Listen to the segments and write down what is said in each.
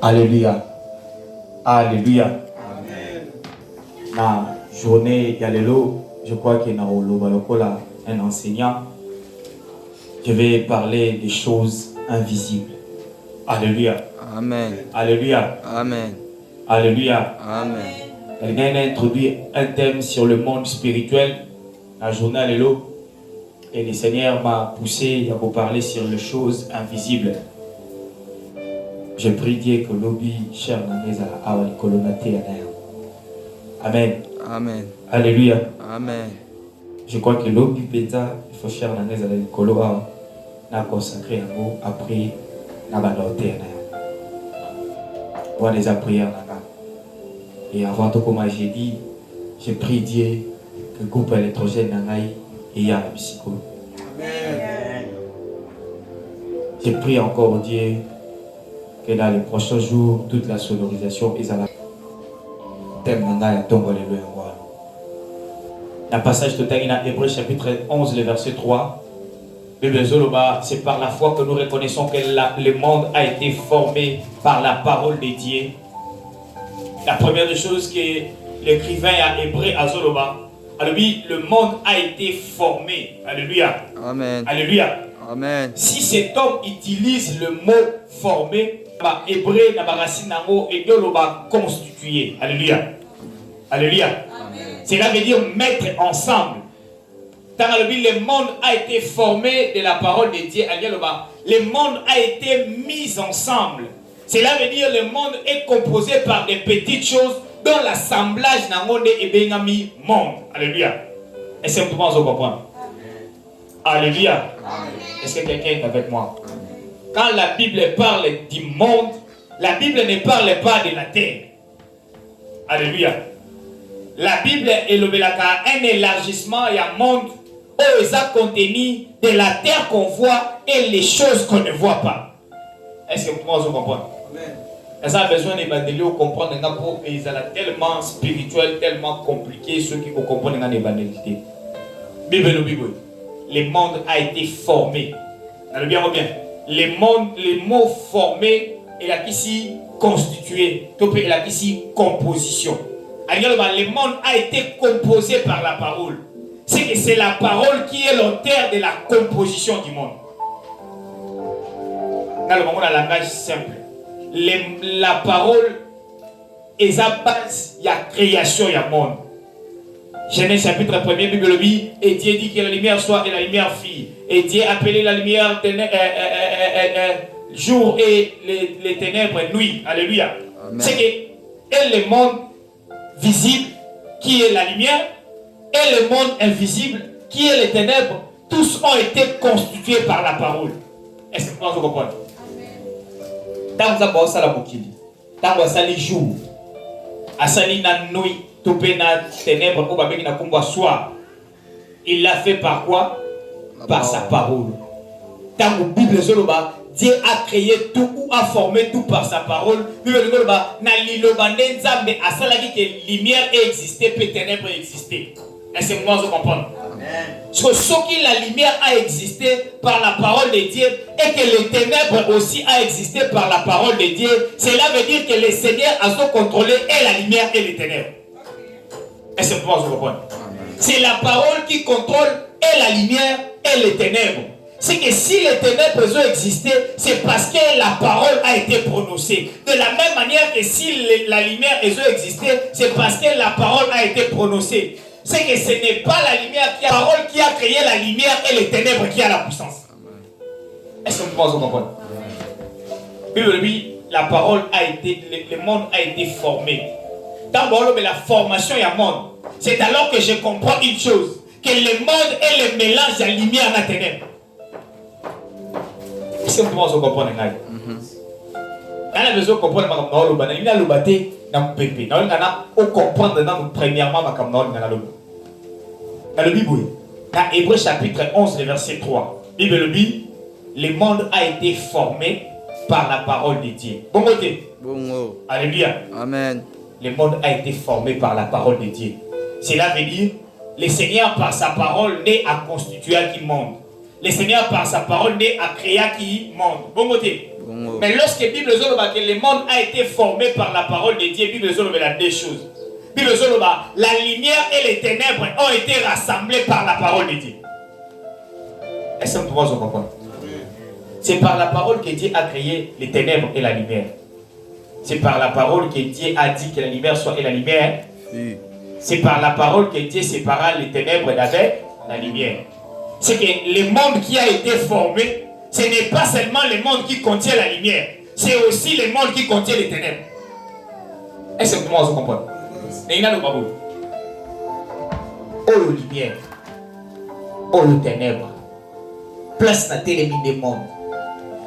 Alléluia. Alléluia. Amen. La journée Yalelo, je crois qu'il y a un enseignant. Je vais parler des choses invisibles. Alléluia. Amen. Alléluia. Amen. Alléluia. Amen. Quelqu'un a introduit un thème sur le monde spirituel. La journée Yalelo. Et le Seigneur m'a poussé à vous parler sur les choses invisibles. Je prie Dieu que l'obi cher à la colonnaté. Amen. Amen. Alléluia. Amen. Je crois que l'obi bêta, il faut cher à la coloa, n'a consacré un mot après n'a pas noté. On les a prières là-bas. Et avant tout, comme j'ai dit, je prie Dieu que le groupe électrogène n'aille et y a la psycho. Amen. Je prie encore Dieu que dans les prochains jours, toute la sonorisation est à la thème n'a tombe le un passage total dans Hébreux chapitre 11, le verset 3. C'est par la foi que nous reconnaissons que le monde a été formé par la parole de Dieu. La première des choses que l'écrivain à Hébreu à Zoloba, le monde a été formé. Alléluia. Amen. Alléluia. Amen. Si cet homme utilise le mot formé, Hébreu n'a pas racine et constitué. Alléluia. Alléluia. Cela veut dire mettre ensemble. Dans le monde a été formé de la parole de Dieu. Le monde a été mis ensemble. Cela veut dire que le monde est composé par des petites choses dont l'assemblage n'a pas mis monde. Alléluia. Est-ce que vous comprenez? Alléluia. Est-ce que quelqu'un est avec moi? Quand la Bible parle du monde, la Bible ne parle pas de la terre. Alléluia. La Bible est un élargissement et un monde où il a contenu de la terre qu'on voit et les choses qu'on ne voit pas. Est-ce que vous comprenez? Amen. Ça a besoin de m'aider à comprendre que ils sont tellement spirituel, tellement compliqué, ceux qui comprennent les banalités. Bible. Le monde a été formé. Bien. Le mot formé est là ici constitué. Il là ici composition. Le monde a été composé par la parole. C'est que c'est la parole qui est l'auteur de la composition du monde. Dans le monde, un langage simple. La parole est la base de la création du monde. Genèse chapitre 1er, Bible dit, et Dieu dit que la lumière soit et la lumière fille. Et Dieu appelait la lumière jour et les ténèbres nuit. Alléluia. C'est que le monde visible qui est la lumière et le monde invisible qui est les ténèbres, tous ont été constitués par la parole. Est-ce que vous comprenez? Dans vous avez ça la bouquille, dans vous avez les jours, à sali na nuit, tout pénal ténèbres, ou avec na kumba soir. Il l'a fait par quoi? Par sa parole. Dans la Bible Zoloba, Dieu a créé tout ou a formé tout par sa parole. Bible Zoloba, na lilobande nzambe asalaki que lumière existait, peut ténèbres exister. Est-ce que vous comprenez? Ce que la lumière a existé par la parole de Dieu et que les ténèbres aussi a existé par la parole de Dieu, cela veut dire que le Seigneur a contrôlé et la lumière et les ténèbres. Est-ce que vous comprenez? C'est la parole qui contrôle et la lumière et les ténèbres. C'est que si les ténèbres ont existé, c'est parce que la parole a été prononcée. De la même manière que si la lumière a existé, c'est parce que la parole a été prononcée. C'est que ce n'est pas la lumière la parole qui a créé la lumière et les ténèbres qui a la puissance. Est-ce que vous comprenez? Puis la parole a été, le monde a été formé. D'abord, la formation est un monde. C'est alors que je comprends une chose, que le monde est le mélange de la lumière et la ténèbres. Est-ce que vous comprenez? Quand on a besoin de comprendre, il a le bâté dans le pépé. On a comprendre premièrement dans le Bible, dans Hébreux chapitre 11, le verset 3, Bible dit, le monde a été formé par la parole de Dieu. Bon côté. Bon. Alléluia. Amen. Le monde a été formé par la parole de Dieu. Cela veut dire, le Seigneur par sa parole n'est à constituer un monde. le Seigneur par sa parole a créé qui monde. Bon côté. Mais lorsque la Bible dit que le monde a été formé par la parole de Dieu, la Bible dit a deux choses. La Bible dit la lumière et les ténèbres ont été rassemblées par la parole de Dieu. Est-ce que vous comprenez? C'est par la parole que Dieu a créé les ténèbres et la lumière. C'est par la parole que Dieu a dit que la lumière soit et la lumière. C'est par la parole que Dieu sépara les ténèbres d'avec la lumière. C'est que le monde qui a été formé, ce n'est pas seulement le monde qui contient la lumière, c'est aussi le monde qui contient les ténèbres. Est-ce que vous comprenez? Il y a le babou. Oh, la lumière. Oh, les ténèbres. Place dans le monde.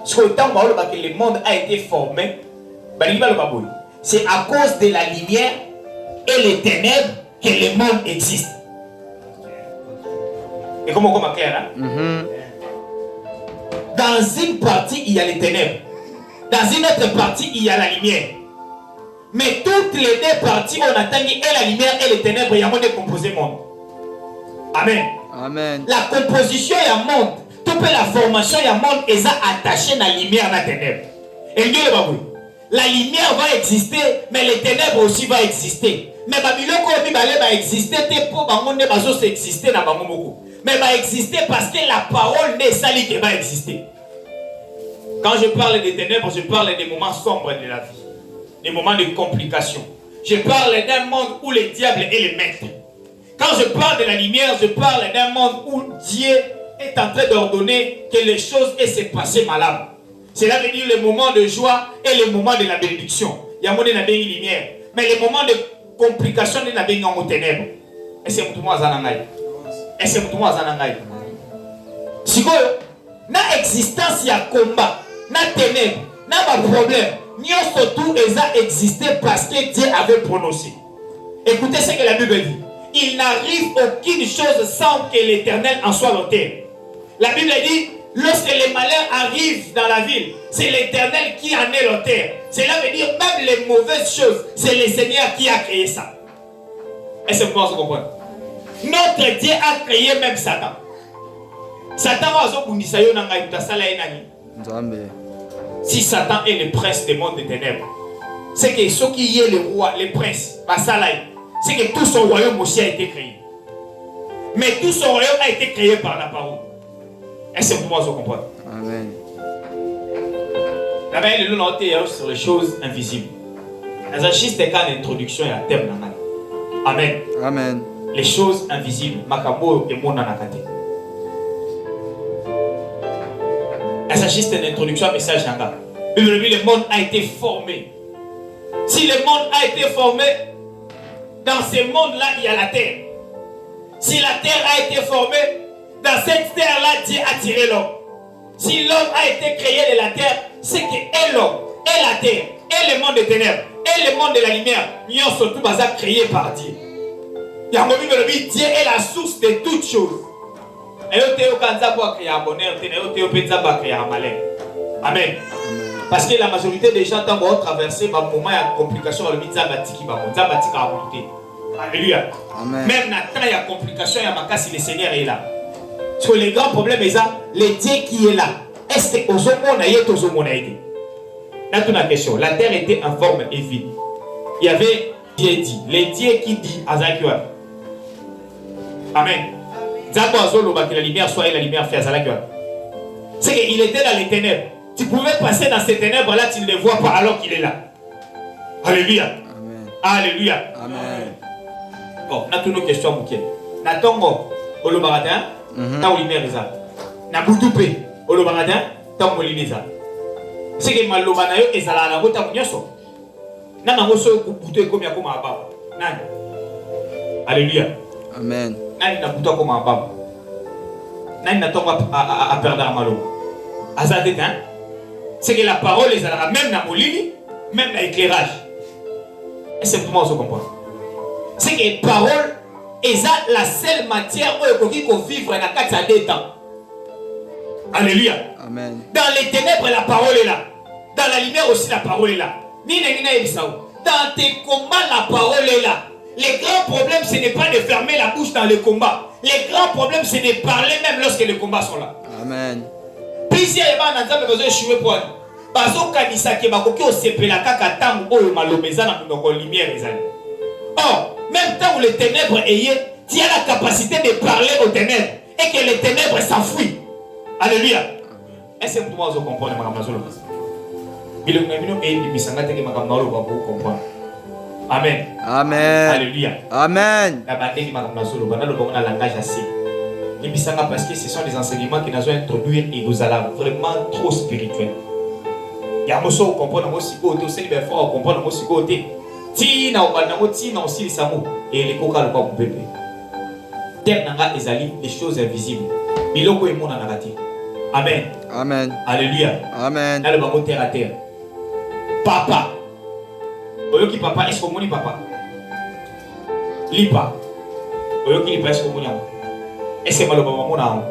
Ce que le monde a été formé, c'est à cause de la lumière et les ténèbres que le monde existe. Et comment on clair, hein? Dans une partie, il y a les ténèbres. Dans une autre partie, il y a la lumière. Mais toutes les deux parties, on attend et la lumière et les ténèbres, il y a un composé monde. Amen. Amen. La composition, il y a monde. Toute la formation, il y a monde, et ça attaché à la lumière et à la ténèbre. Et Dieu le babou. La lumière va exister, mais les ténèbres aussi vont exister. Mais Babylone, va exister, pour exister dans mais va exister parce que la parole n'est sali qui va exister. Quand je parle des ténèbres, je parle des moments sombres de la vie, des moments de complications. Je parle d'un monde où le diable est le maître. Quand je parle de la lumière, je parle d'un monde où Dieu est en train d'ordonner que les choses aient se passer malades. Cela veut dire le moment de joie et le moment de la bénédiction. Il y a un moment de lumière. Mais le moment de complication, il y a un ténèbres. Et c'est tout le monde et c'est tout le monde. Si vous na existence, il y a combat, na ténèbres, na problème. Nous surtout existé parce que Dieu avait prononcé. Écoutez ce que la Bible dit. Il n'arrive aucune chose sans que l'Éternel en soit l'auteur. La Bible dit, lorsque les malheurs arrivent dans la ville, c'est l'Éternel qui en est l'auteur. Cela veut dire même les mauvaises choses, c'est le Seigneur qui a créé ça. Est-ce que vous comprenez? Notre Dieu a créé même Satan. Satan si Satan est le prince des mondes des ténèbres, c'est que ceux qui est le roi, le prince, c'est que tout son royaume aussi a été créé. Mais tout son royaume a été créé par la parole. Est-ce que vous comprenez? Amen. La Bible nous note sur les choses invisibles. Dans un juste cas d'introduction et un thème. Amen. Amen. Les choses invisibles. Makambo et mon anakate. Dans un juste d'introduction, un message d'anga. Le monde a été formé. Si le monde a été formé, dans ce monde-là, il y a la terre. Si la terre a été formée, dans cette terre-là, Dieu a tiré l'homme. Si l'homme a été créé de la terre, c'est que et l'homme, et la terre, et le monde des ténèbres, et le monde de la lumière, ils sont surtout créés par Dieu. Dieu est la source de toutes choses. Amen. Parce que la majorité des gens vont traverser un moment de complication. Alléluia. Amen. Même quand il y a complication, le Seigneur est là. Parce que le grand problème est ça, le Dieu qui est là. Est-ce que vous avez aidé? Là, toute la question. La terre était en forme et vide. Il y avait Dieu dit. Le Dieu qui dit à Zakiwa. Amen. Que la lumière soit et la lumière fait à Zakiwa. C'est qu'il était dans les ténèbres. Tu pouvais passer dans ces ténèbres-là, tu ne les vois pas alors qu'il est là. Alléluia. Amen. Alléluia. Amen. Bon, on a toutes nos questions. Na tongo, au baratin, ta lumière est là. Na boutoupe, au baratin, ta lumière est là. C'est que malobanayo est là, la bota munyoso. Na mangoso boutou comme ya koma ababa. Nani? Alléluia. Amen. Nani na boutou comme ababa. Nani na tongo à perdre à malo. Azadé, hein? C'est que la parole est là, même dans molini, même dans l'éclairage. Et c'est pour moi que je comprends. C'est que la parole est la seule matière où il faut vivre dans 4 temps. Alléluia. Amen. Dans les ténèbres, la parole est là. Dans la lumière aussi, la parole est là. Dans tes combats, la parole est là. Le grand problème, ce n'est pas de fermer la bouche dans le combat. Le grand problème, c'est de parler même lorsque les combats sont là. Amen. Amen. Plusieurs yaba nzambe bazo échouer pour bazo kanisa ke bakoki osepela kaka tangu oyo malobeza na monoko lumière ezali. Or, même temps où les ténèbres ayent, tu as la capacité de parler aux ténèbres et que les ténèbres s'enfuient. Alléluia. Est-ce que vous comprenez ma camarade? Amen. Amen. Alléluia. Amen. Parce que ce sont des enseignements qui nous ont introduits et nous allons vraiment trop spirituels. Il y a un mot qu'on comprend dans mon psychoté, aussi les efforts qu'on comprend dans mon psychoté. Tina obanango tina aussi les samots et les coca le pas mon bébé. Terre nanga ezali les choses invisibles. Biloko et mon anagati. Amen. Amen. Alléluia. Amen. Dans le bango terre à terre. Papa. Oyoki papa, est-ce qu'on moni papa? Lipa. Oyoki lipa, est-ce qu'on moni? Est-ce que maloba mamona?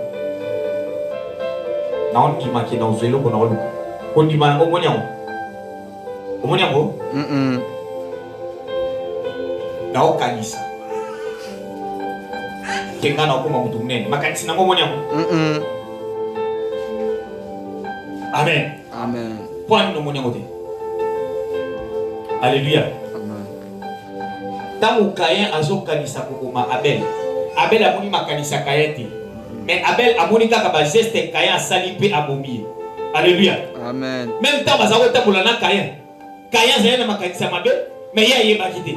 Na on qui manque dans le vélo qu'on a lu. On dit mal au moni. Au moni ngo? Na okanisa. Kenga na okuma mutu munene. Makanisi na ngo moni. Amen. Amen. Point no moni ngote. Alléluia. Amen. Tant Caïn azokanisa kokoma Abel. Abel a moni makanisa Caïn te. Mais Abel a moni kaka ba geste Caïn asali pe abomi. Alléluia. Amen. Même temps bazako tambola na Caïn. Caïn zaya na makanisa mabe, mais ya yeba kite.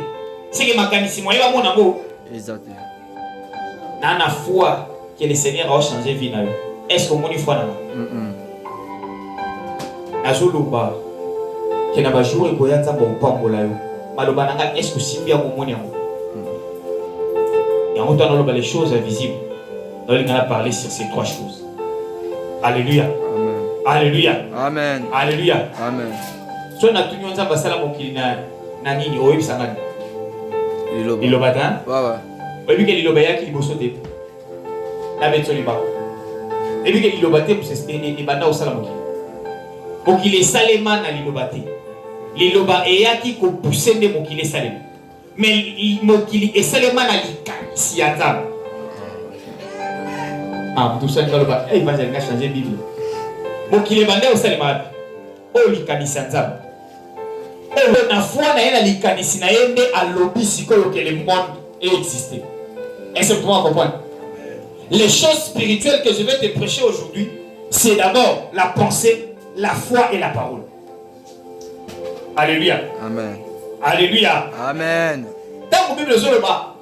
C'est que makanisi moyen ba mona ngo. Exactement. Nana foi que le Seigneur a changé vie na yo. Est-ce que moni foi na? Azuluba. Que na ba jour e koyanza ba upambola yo. Maloba nanga est-ce que simbia ko moni yango? Yango tano loba les choses invisibles. Donc il a parlé sur ces trois choses. Alléluia. Amen. Alléluia. Amen. Alléluia. Amen. So na tunyonza basala mokili na nini oyebisanga. Liloba ta? Wawa. Oyebi ke liloba yaki liboso te. Na beto liba. Oyebi ke liloba te e banda osala mokili. Mokili esalema na liloba te. Liloba eyaki ko pousser nde mokili esalema. Mais mokili esalema na likanisi ya Nzambe. Ah, tout ça liloba il va changer Bible. Mokili banda osalema wapi? O likanisi ya Nzambe. Et na foi na yena likanisi na yende alobi sikoyo que le monde ait existé. Est-ce que vous comprenez? Les choses spirituelles que je vais te prêcher aujourd'hui, c'est d'abord la pensée, la foi et la parole. Alléluia. Amen. Alléluia. Amen. Dans la Bible,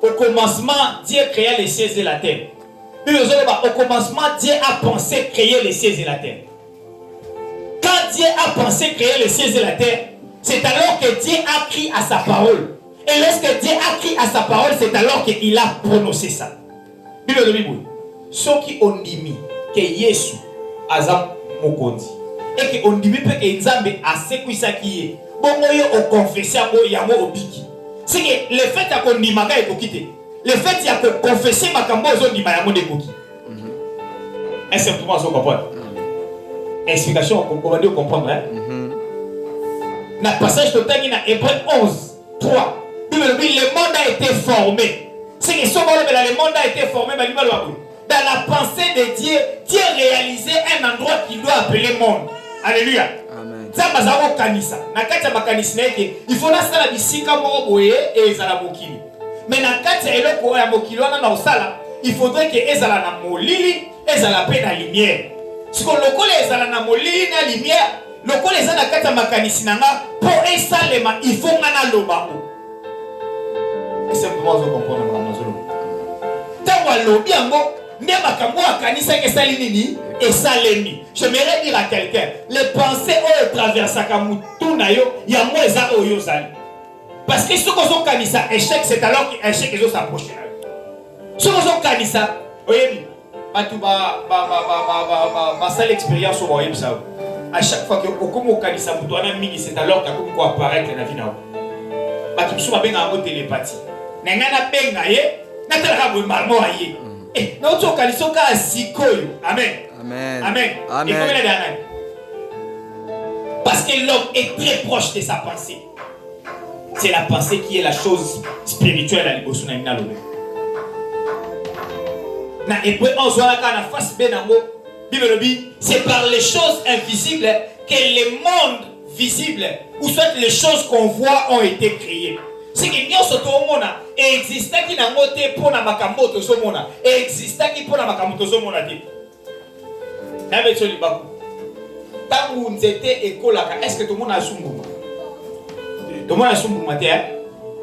au commencement, Dieu créa les cieux et la terre. Au commencement, Dieu a pensé créer les cieux et la terre. Quand Dieu a pensé créer les cieux et la terre, c'est alors que Dieu a crié à sa parole. Et lorsque Dieu a crié à sa parole, c'est alors qu'il a prononcé ça. Bible de Bible. Ceux qui ont dit que Yesu azam mokondi et que on dit que Nzambe a sécuisa qui est bon yo au confesser mo yamo obiki. C'est que le fait qu'on dit maga et kokite. Le fait ya ko confesser makambo zo ndi yamo de koki. Est-ce que vous comprenez? Explication on va dire comprendre hein. Dans le passage de Tangina, Hébreu 11, 3. Le monde a été formé. C'est que ce moment le monde a été formé dans la pensée de Dieu. Dieu réalisait un endroit qu'il doit appeler monde. Alléluia. Amen. Ça bazako kanisa. Na kati ya makanisi na yake, il faut na sala bisika moko boye et ezala mokili. Mais na kati ya eloko ya mokili wana na osala, il faudrait que ezala na molili, ezala pe na lumière. Si ko lokole ezala na molili na lumière, lokole ezala na kati ya makanisi nanga po esalema, il faut ngana lobako. Et simplement vous comprenez ma mazolo. Tango lobi yango ne makambo akanisa ke sali nini esalemi. J'aimerais dire à quelqu'un, les pensées au traversent kamutu na yo ya mo eza oyo zali. Parce que ce qu'on kanisa échec c'est alors que échec ezo s'approcher. Ce qu'on kanisa oyebi batu ba sale expérience au oyebi ça. À chaque fois que okomo kanisa mutu ana mingi c'est alors que comme quoi apparaître na vie na. Batu biso ba benga ngo télépathie. Nengana benga ye na tala bo malmo aye. Eh, na oto kanisa ka sikoyo. Amen. Amen. Amen. Amen. Parce que l'homme est très proche de sa pensée. C'est la pensée qui est la chose spirituelle à l'Ibosu na mina lobe. Na Hébreu 11 wana kana face benango c'est par les choses invisibles que les mondes visibles, ou soit les choses qu'on voit, ont été créées. C'est que nous sommes existe qui n'a moté pour la makambo to somona, existe qui pour la makambo to somona. N'avez pas le bakou. Tant où nous étions écolaka, est-ce que tout le monde a sumbouma? Tout le monde a sumbouma,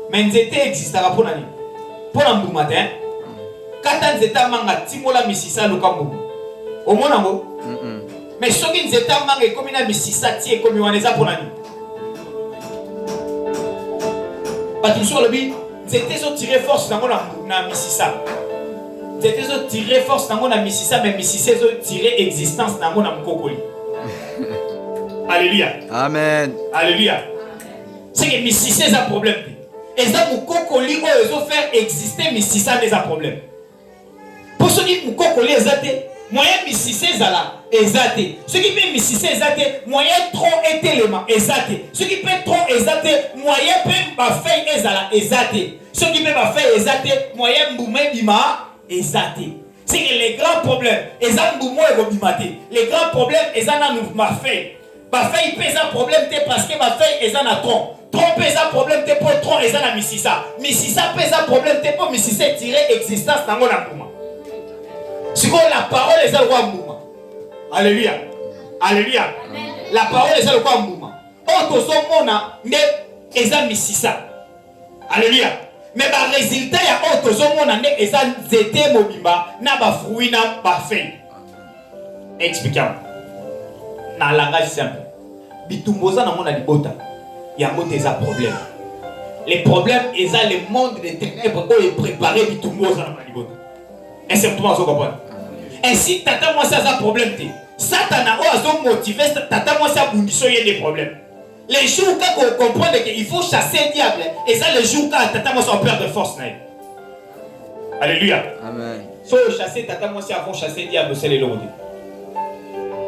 mais nous étions existants pour l'année. Pour l'ambouma, quand nous étions manga timola misisa le kambo. Au monde mais ceux qui nous étaient manga comme une misisa tie comme on les a pour l'année. Pas tout sur le but, nous étions tirés force dans la misisa. Nous étions tirés force dans la misisa, mais misisa tiré existence dans la mkokoli. Alléluia. Amen. Alléluia. C'est que misisa c'est un problème. Et ça mkokoli ils ont fait exister misisa c'est un problème. Pour ceux qui mkokoli ezate, moyen misisa ezala ezate. Ceux qui peut misisa ezate, moyen tronc et élément ezate. Ceux qui peut tronc ezate, moyen peut ma feuille ezala ezate. Ceux qui peut ma feuille ezate, moyen mboumé bima ezate. C'est que les grands problèmes, ezan mboumé ebimate. Les grands problèmes ezan na ma feuille. Ma feuille pèse un problème parce que ma feuille ezan na tronc. Tronc pèse un problème pour tronc ezan na misisa. Misisa pèse un problème pour misisa tirer existence dans mon mbouma. Si la parole est à l'ouambouma. Alléluia. Alléluia. La parole est à l'ouambouma. Auto son mona ne eza misisa. Alléluia. Mais le résultat ya auto son mona ne eza zete mobimba na ba fruit na ba feuille. Expliquons. Na langage simple. Bitumboza na mona libota. Ya mote eza problème. Les problèmes eza le monde des ténèbres où est préparé bitumboza na libota. Et c'est tout le monde comprend. Ainsi, tata moi ça a problème. Satan a motivé, tata moi ça a des problèmes. Les jours quand on comprend qu'il faut chasser le diable, et ça les jours quand tata moi ça a peur de force. Alléluia. Amen. Si on chasser tata moi ça a chasser le diable, c'est les lourds.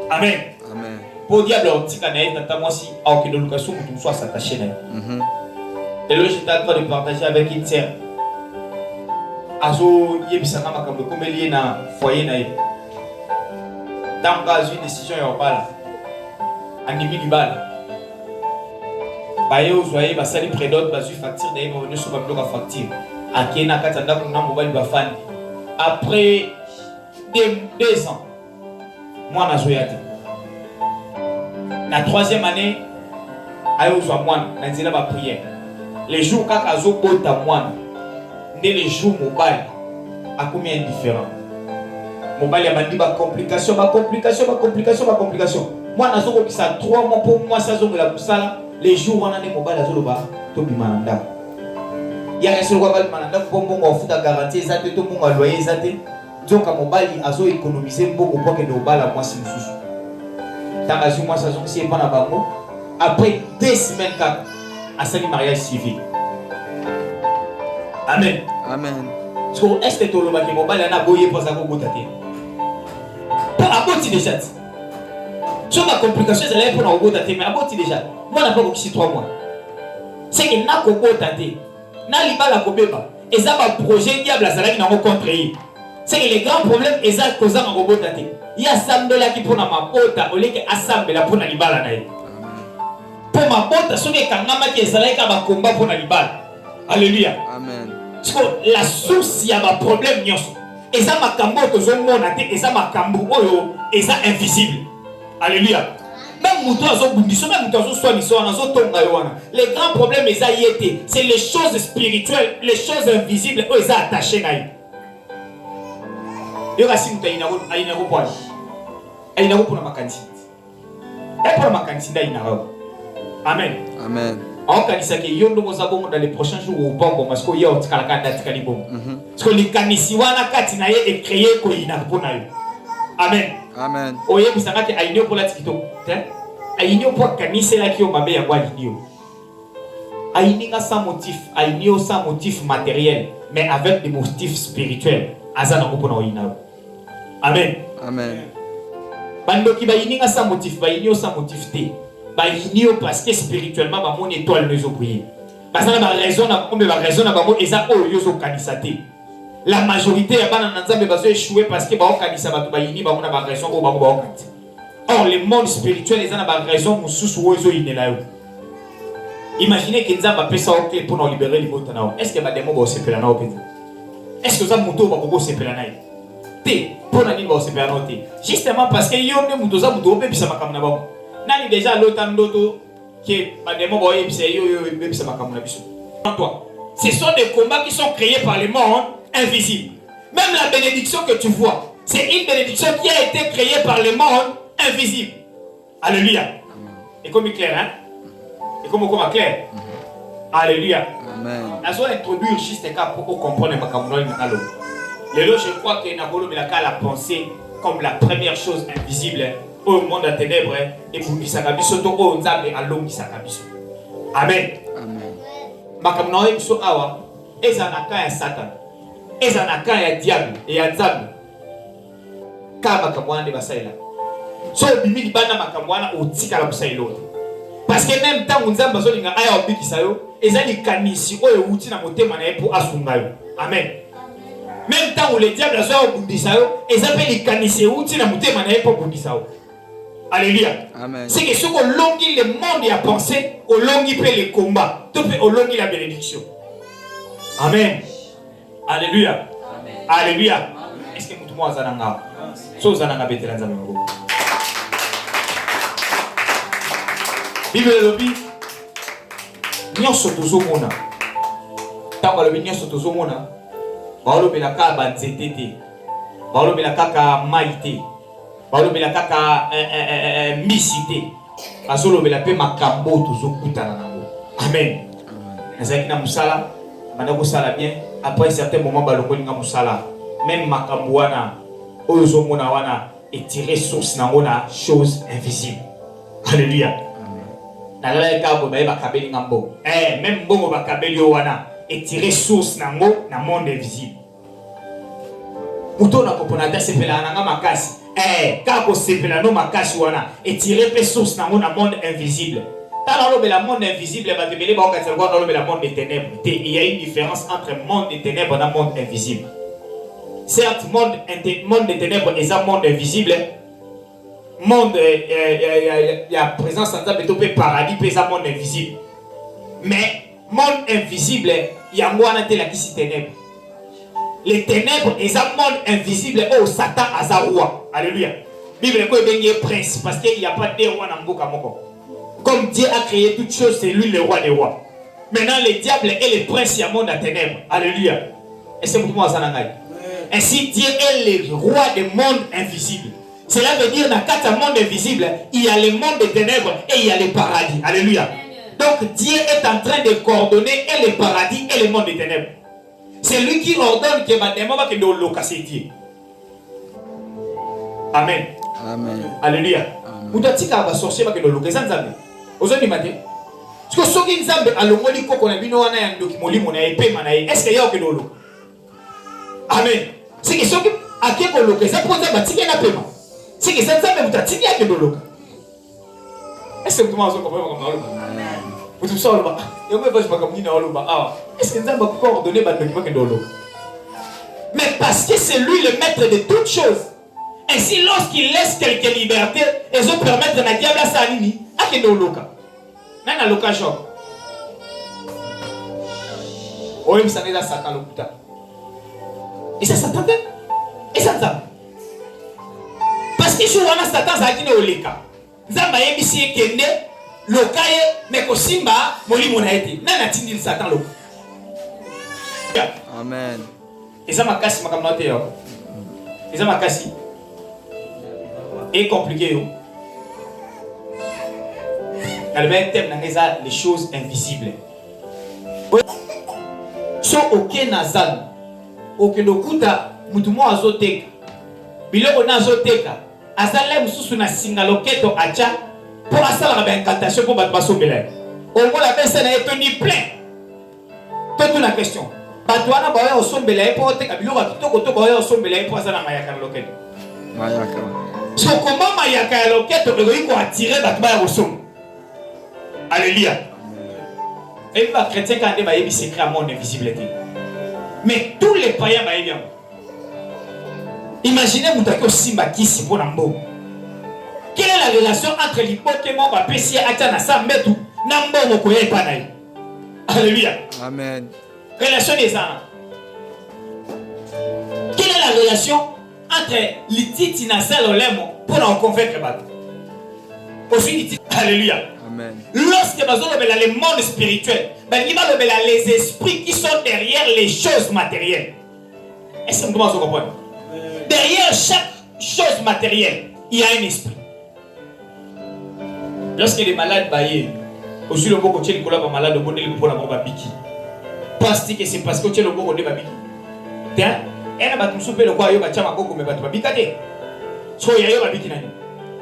Amen. Amen. Pour le diable, on dit que tata moi si à aucune occasion tout soit s'attacher. Et là j'étais en train de partager avec une sœur. Azo yebisanga makambo komeli na foyer na ye. Tant que une décision ya bala. Animi libala. Baye ozoye basali prédote bazu facture na ye ba sur ba bloc facture. Akena katanda kuna mobile ba fandi. Après 2 ans. Moi na zoyate. La 3e année ayo ozo mwana na nzela ba prière. Les jours kaka azo bota mwana. Dès les jours mobile à combien indifférent mobile a dit complication moi nazo ko bisa 3 mois pour moi ça zo la busala les jours on a des mobile azo ba to bimananda ya resolo kwa bimananda pour mon futa garantie ça te to mon loyer ça te donc à mobile azo économiser beaucoup pour que no bala moi si mususu tant azo moi ça zo si pas na bango après 2 semaines ka asali mariage civil. Amen. Amen. So, est-ce que tu as dit que mobile a boyé pour ça pour t'attendre? Pour aboti déjà. Sur ma complication, c'est là pour nous t'attendre, mais aboti déjà. Moi, n'a pas compris 3 mois. C'est que n'a pas t'attendre. N'a liba la kobeba. Et ça va projet diable à ça qui n'a pas contre. C'est que les grands problèmes, et ça cause un robot t'attendre. Il y a assemblé là qui pour ma bota, au lieu que assemblée là pour la liba là. Pour ma bota, ce qui est quand même qui est ça là qui va combat pour la liba. Alléluia. Amen. Parce que la source, il y a un problème. Et ça, ma cambo, et ça, ma cambo, et ça, invisible. Alléluia. Même les grands problèmes, c'est les choses spirituelles, les choses invisibles, ils sont attachés. Amen. Amen. En kanisa ke yondo mozabo dans les prochains jours au bongo parce que yo tikalaka date kanibongo. Parce que les kanisi wana kati na ye est créé ko ina pona yo. Amen. Amen. Oye bisanga ke ayinyo pour la tikito. Ayinyo pour kanisa la ki o mabe ya kwa linyo. Ayininga sans motif, ayinyo sans motif matériel mais avec des motifs spirituels. Azana ko pona oyina. Amen. Amen. Bandoki bayininga sans motif, bayinyo sans motif té. Parce que spirituellement, mon étoile ne est pas parce que la raison, et ça, oh, yo so kanisate. La majorité ya bana nanzambe bazo échouer parce que ba okanisa batu ba yini ba mona ba raison ko ba ko ba okati. Or le monde spirituel les ana ba raison mususu ozo inela yo. Imaginez que nzamba pesa o clé pour libérer libota na. Est-ce que ba démon ba osepela na opeza? Est-ce que ça muto ba ko osepela na? Té pour na ni ba osepela na té. Justement parce que yo ne muto za muto obebisa makamna ba. Nani déjà l'autant d'autres qui ba démon ba yebisa yo bebisa makamna biso. Toi, ce sont des combats qui sont créés par le monde invisible. Même la bénédiction que tu vois, c'est une bénédiction qui a été créée par le monde invisible. Alléluia. Et comme il est clair, hein? Et comme il est clair. Alléluia. Amen. Nous allons introduire juste un cas pour comprendre ma cameroun. Je crois que Nabolo Melaka l'a pensé comme la première chose invisible au monde des ténèbres et pour qu'il s'accabisse au Nzambe à l'homme qui s'accabisse. Amen. Amen. Ma cameroun est sur Awa. Et ça n'a qu'un Satan. Et ça n'a qu'un diable et un Nzambe. Car ma cameroun est basaïla. So bimi bana makamwana otika la busaïlo. Parce que même temps où Nzambe bazolinga aya obikisayo, ezali kanisi oyo uti na motema na ye pour asungayo. Amen. Même temps où le diable a zoa obundisayo, ezapeli kanisi uti na motema na ye pour bundisayo. Alléluia. Amen. C'est que ce que longi le monde a pensé, au longi peut les combats, tout peut au longi la bénédiction. Amen. Alléluia. Amen. Alléluia. Amen. Est-ce que nous pouvons zananga? So zananga betela Nzambe ngo. Bible lobi nyonso tozomona. Tango lobi nyonso tozomona. Baolobela ka banzete te. Baolobela kaka maite. Baolobela kaka misite. Bazolobela pe makambo tozokutana nango. Amen. Ezaki na musala, banda sala bien. Après un certain moment balokoli nga musala. Même makambo wana oyozomona wana étirer source nango na chose invisible. Alléluia. Nalala ka bo ba kabeli ngambo. Même bongo ba kabeli wana étirer source nango na monde invisible. Muto na koponata sepela nanga makasi. Ka ko sepela no makasi wana étirer pe source nango na monde invisible. Dans le monde invisible, dans le monde des ténèbres, il y a une différence entre le monde des ténèbres et le monde invisible. Certes, le monde des ténèbres est un monde invisible. Monde, il y a présence en le paradis, c'est un monde invisible. Mais le monde invisible, il y a un qui ténèbres. Les ténèbres est un monde invisible où Satan a un roi. Alléluia. La Bible est prince parce qu'il n'y a pas de roi dans le monde. Comme Dieu a créé toutes choses, c'est lui le roi des rois. Maintenant, le diable est le prince du monde à ténèbres. Alléluia. Et c'est pour moi ça. Ainsi, Dieu est le roi du monde invisible. Cela veut dire dans le monde invisible, il y a le monde des ténèbres et il y a le paradis. Alléluia. Donc, Dieu est en train de coordonner et le paradis et le monde des ténèbres. C'est lui qui ordonne que ma démon va que nous le casser Dieu. Amen. Amen. Alléluia. Vous dites que va sorcier va que nous le casser Nzambe. Aujourd'hui matin. Parce que soki Nzambe alongoli koko na bino wana ya ndoki molimo na epema na ye. Est-ce que ya ke dolo? Amen. C'est que soki akeko lo kesa poza batiki na pema. C'est que ça Nzambe mutatiki ya ke dolo. Est-ce que tout le monde comprend comme ça? Amen. Vous tout ça là. Et on va pas comme ni na oloba. Ah. Est-ce que Nzambe peut coordonner ba ndoki ba ke dolo? Mais parce que c'est lui le maître de toutes choses. Ainsi, lorsqu'il laisse quelques libertés, ils vont permettre à diable à Sanini à que nous loca. N'a l'occasion. Oui, mais ça n'est pas Satan le putain. Et ça Satan. Et ça Satan. Parce que je vois Satan, ça a été au leka. Zamba yebisi kende lokaye mais ko simba moli monaete. N'a tindi Satan lo. Amen. Et ça m'a cassé ma camarade. Et ça m'a cassé. Et compliqué. Elle met un thème dans les choses invisibles. So aucun nazal, aucun okuta, mutumo azoteka. Biloko na azoteka. Azalem susu na singaloketo acha pour asala ba incantation pour battre basobela. Au moins la personne est tenue plein. Toute la question. Batwana ba yo sombela pour teka biloko kitoko to ba yo sombela pour asala mayaka loketo. Mayaka. So comment mayaka ya loketo eko attirer batba ya bosom. Alléluia. Et les chrétiens quand ils secret à monde invisibilité. Mais tous les païens bah bien. Imaginez Moutaki au Simba qui si pour Nambo. Quelle est la relation entre l'hypothèse et Pessia Atana Sambetu Nambo Mokoye Panaï? Alléluia. Amen. Relation des âmes. Quelle est la relation entre l'Ititi Nassel Olemo pour en convaincre les bateaux? Alléluia. Amen. Lorsque le monde spirituel, les esprits qui sont derrière les choses matérielles. Est-ce que vous comprenez? Derrière chaque chose matérielle, il y a un esprit. Lorsque les malades baillent, aussi le beau côté de la malade, le bon pour la bombe biki. Pense que c'est parce que tu es le beau côté de biki. Tiens, elle a tout souper le quoi, il va tchama beaucoup, mais va te babikate.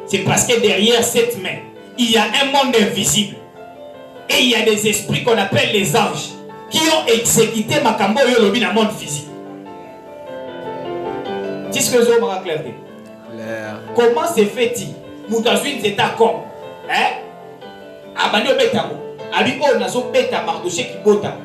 C'est parce que derrière cette main, il y a un monde invisible. Et il y a des esprits qu'on appelle les anges qui ont exécuté Makambo Yolobi dans le monde physique. Qu'est-ce que je veux me clair? Comment c'est fait-il? Moutazouine c'est à comme. Hein? Abandi Betamo. Abi on a son bêta Mardoché qui bota.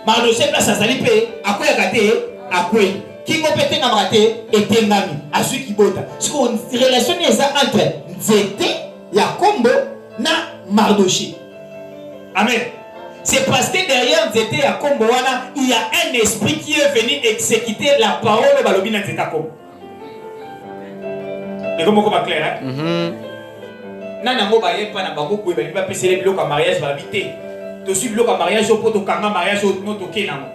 Mardoché place à Salipé. À quoi il a gâté? À quoi? Qui m'a pété dans raté et Tengami. À celui qui bota. Ce qu'on relationne entre Zété, Yakombo, na Mardoché. Amen. C'est parce que derrière Zété Yakombo, il y a un esprit qui est venu exécuter la parole de Balobina Zété Yakombo. Et comment on va clair? Nanango baye pas na bango ko ba ba pese le bloc à mariage va habiter. To suis bloc à mariage au poto kanga mariage au no to kenango.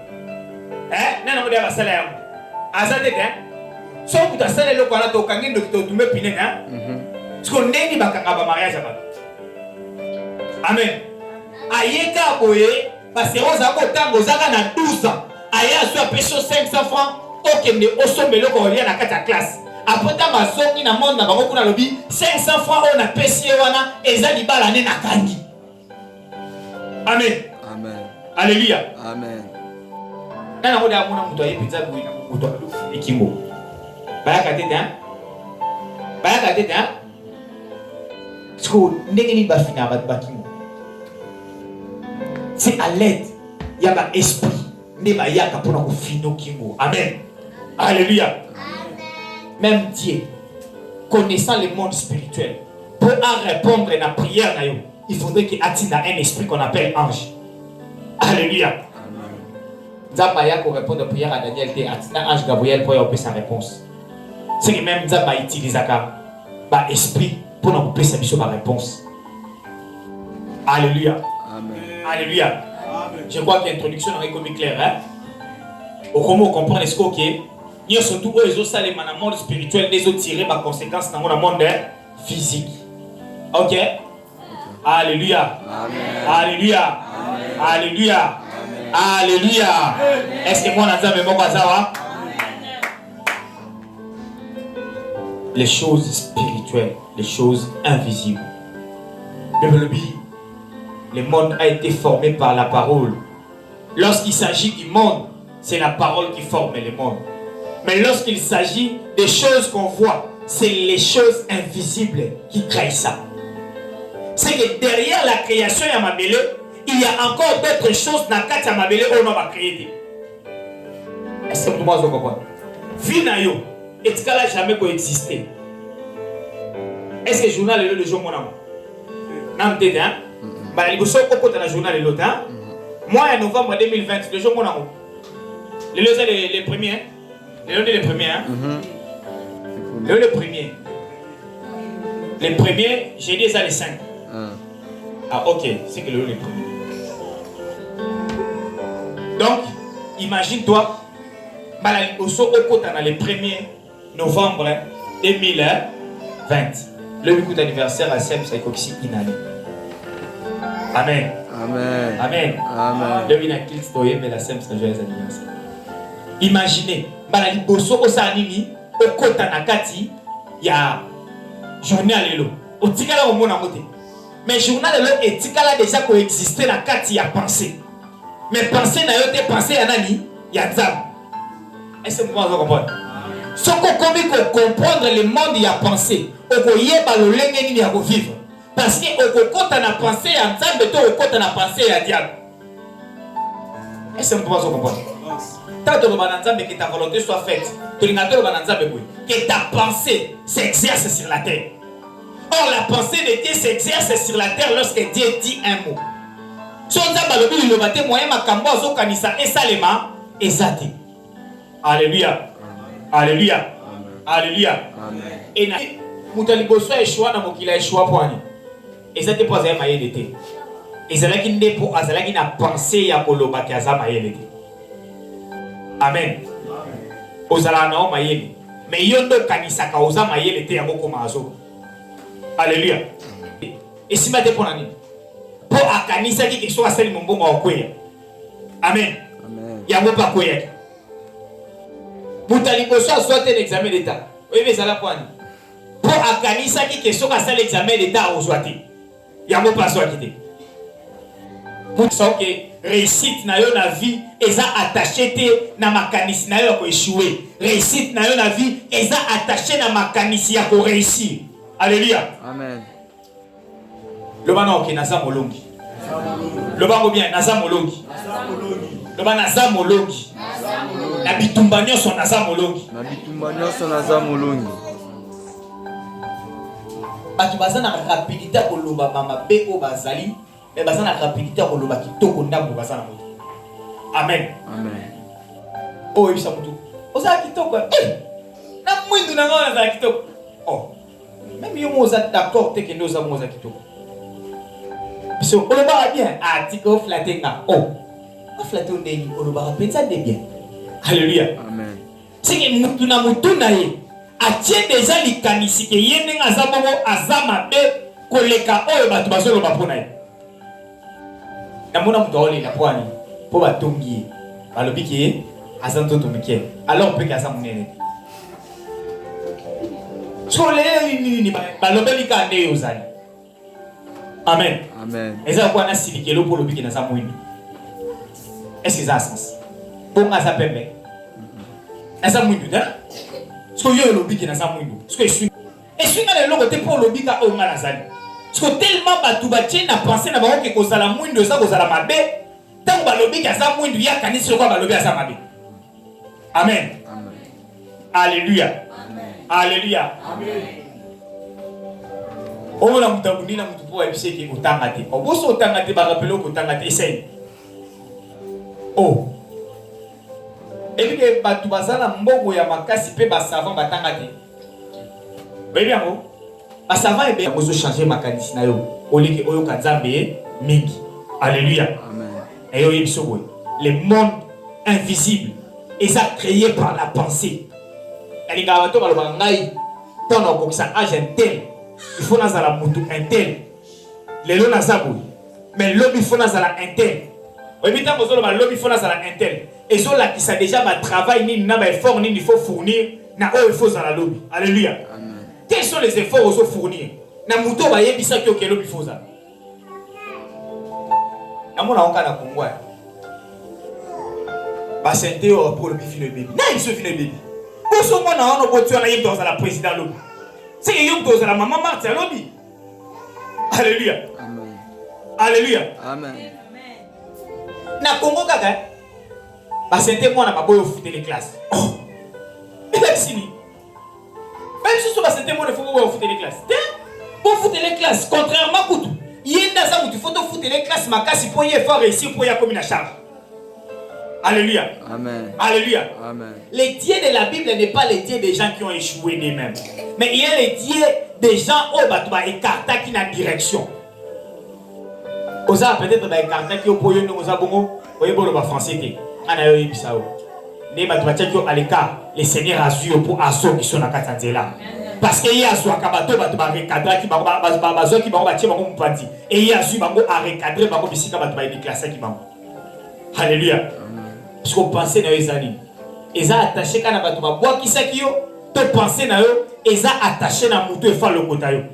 Nanango dia ba sala yango. Azate te. So ku ta sala le ko na to kangi ndo to tume pine na. Sko ndeni ba kanga ba mariage ba. Amen. Ayeka boye parce que oza ko tango zaka na 12 ans. Aya so peso 500 francs okende osombelo ko lia na kata classe. Après ta mazongi na monde na bango kuna lobi 500 francs on a payé wana eza libala ne na kangi. Amen. Amen. Alléluia. Amen. Nana ko da mona muto ayi pizza buyi na muto ikimbo. Bayaka tete hein? Bayaka tete hein? Sko ndenge ni ba fina ba bakimo. C'est à l'aide ya ba esprit ne ba yaka pona ko fino kimbo. Amen. Alléluia. Même Dieu, connaissant le monde spirituel, pour en répondre à la prière, il faudrait qu'il atteigne un esprit qu'on appelle ange. Alléluia. Zambaya pour répondre à la prière à Daniel, il atteigne un ange Gabriel pour avoir sa réponse. C'est que même Zambaya utilise un esprit pour nous couper sa réponse. Alléluia. Amen. Alléluia. Amen. Je crois que l'introduction est comme claire. Hein? Au comment comprendre ce qu'on est. Nous surtout les autres salés dans le monde spirituel, les autres tirer ma conséquence dans le monde physique. Ok? Alléluia. Amen. Alléluia. Amen. Alléluia. Amen. Alléluia. Est-ce que moi n'entends mon bazawa? Les choses spirituelles, les choses invisibles. Le monde a été formé par la parole. Lorsqu'il s'agit du monde, c'est la parole qui forme le monde. Mais lorsqu'il s'agit des choses qu'on voit, c'est les choses invisibles qui créent ça. C'est que derrière la création de Mabele, il y a encore d'autres choses dans la Mabele où on va créer. Est-ce que vous comprenez? Finayo, est-ce qu'elle n'a jamais coexisté? Est-ce que le journal est le jour mon amour? Non, peut-être, hein? Il y a un journal et l'autre, hein? Moi, en novembre 2020, le jour mon amour. Les premiers, hein? Les premiers, hein? Les premiers. Les premiers, j'ai dit ça les 5. Ah, ok, c'est que les premiers. Donc, imagine-toi, au les 1er novembre 2020, le coup d'anniversaire à Sem Saikoxi Inani. Amen. Amen. Amen. Amen. Le Binakil Stoye, mais la Sem, c'est un joyeux anniversaire. Imaginez, balali boso osanini okota nakati ya journal lelo otikala au mona moté mais journal lelo etikala déjà coexister na kati ya pensée mais pensée na yo te pensée ya nani ya nzambe. Est-ce que vous pouvez comprendre? Ce qu'on commis pour comprendre le monde ya pensée okoyeba lolenge nini ya vivre parce que okokota na pensée ya nzambe to okota na pensée ya diable. Est-ce que vous pouvez comprendre? que ta volonté soit faite. Que ta pensée s'exerce sur la terre. Or, la pensée de Dieu s'exerce sur la terre lorsque Dieu dit un mot. Alléluia. Alléluia. Alléluia. Et Moutaliboso Eshua na mokila Eshua poani. Ezate po azaya mayele te. Ezalaki ndepo azalaki na pensée ya koloba ki aza mayele te. Amen. Ozala na o mayele. Mais yondo kanisaka oza mayele te yango koma azo. Alléluia. Et si ma te pona nini? Po akanisa ki keso asali mbongo okweya. Amen. Amen. Yango pa kweya. Moutaliboso azwa te l'examen d'état. Oyebi ezala poani. Po akanisa ki keso asali l'examen d'état ozwa te. Yango pa azwa ki te. Pour que réussite na yo na vie eza attaché te na makanisi na yo ko échouer. Réussite na yo na vie eza attaché na makanisi ya ko réussir. Alléluia. Amen. Le bana ok naza molongi. Le bango bien naza molongi. Le bana naza molongi. Na bitumba nyonso naza molongi. Na bitumba nyonso naza molongi. Batu baza na rapidité ko loba mama beko bazali. Mais baza na rapidité ko loba kitoko ndambo baza na moto. Amen. Amen. Oh ebisa moto. Oza kitoko. Na mwindu na ngana za kitoko. Oh. Même yo moza d'accord te que nous avons moza kitoko. Parce que on va bien. Ah tiko flatter nga. Oh. On flatter on est on va penser de bien. Alléluia. Amen. C'est que mutu na mutu na ye. Atie déjà likanisi ke yende nga za bongo azama be koleka oyo batu bazolo bapona ye. Na mona mutu ole na poani po batongi balobi ki azanto tumike. Alors pe ka za munene. So le ni balobeli ka nde ozali. Amen. Amen. Eza kwa na silikelo po lobi ki na za mwini. Est-ce que ça a sens? Pour nga za pembe. Eza mwini da? So yo lobi ki na za mwini. So je suis et suis na le logo te po lobi ka o nga na zali. So tellement batu ba tient na penser na ba ke ko zala mwini za ko zala mabe. Tant ba lobi ka za mwini ya kanisi ko ba lobi za mabe. Amen. Amen. Alléluia. Alléluia. Amen. On a mutabuni na mutu po ebise ki otanga te. Oboso otanga te ba rappelo ko otanga te essaye. Oh. Ebike batu bazala mbongo ya makasi pe ba savant batanga te. Bébé yango. Ba savant ebe bozo changer makanisi na yo. Oliki oyo kanzambe mingi. Alléluia. Amen. Et yo yebiso boy. Le monde invisible est créé par la pensée. Elinga bato baloba ngai tona ko kisa age tel. Il faut nazala mutu intel. Lelo nazabu. Mais lobi faut nazala intel. Obita bozolo ba lobi faut nazala intel. Et zo la qui ça déjà ba travail ni na ba effort ni il faut fournir na o il faut zala lobi. Alléluia. Amen. Quels sont les efforts au fournir? Na muto ba yebisa ki okelo bi faut zala. Na mona onka na kongwa. Ba sente o pour le bifi le bébé. Na il se finit le bébé. Pour ce moment on a voté on a eu dans la président lobi. C'est que yom dans la maman Marthe lobi. Alléluia. Amen. Alléluia. Amen. Na Congo kaka. Ba sente moi na ba boyo foutre les classes. Oh. Et là sini. Même si ba sente moi ne faut pas foutre les classes. Pour foutre les classes contrairement à tout. Yenda ça tu faut foutre les classes makasi pour y faire réussir pour y comme une charge. Alléluia. Amen. Alléluia. Amen. Le Dieu de la Bible n'est pas le Dieu des gens qui ont échoué d'eux-mêmes. Mais il est le Dieu des gens qui ont écarté qui n'a direction. Osa peut-être écarté qui ont poyé nous osa bongo. Oye bon le français té. Ana yo yebisao. Ne ba tuacha qui à l'écart. Le Seigneur a su pour asso qui sont na katanzela. Parce que il y a soit kabato ba recadrer qui ba bazo qui ba ba tie ba mpandi. Et il y a su ba a recadrer ba ko bisika ba déclasser qui ba. Alléluia. Parce qu'on pensait na ezali. Eza attaché kana bato ba bois qui sakio, to penser na yo, eza attaché na muto e fa le kota yo.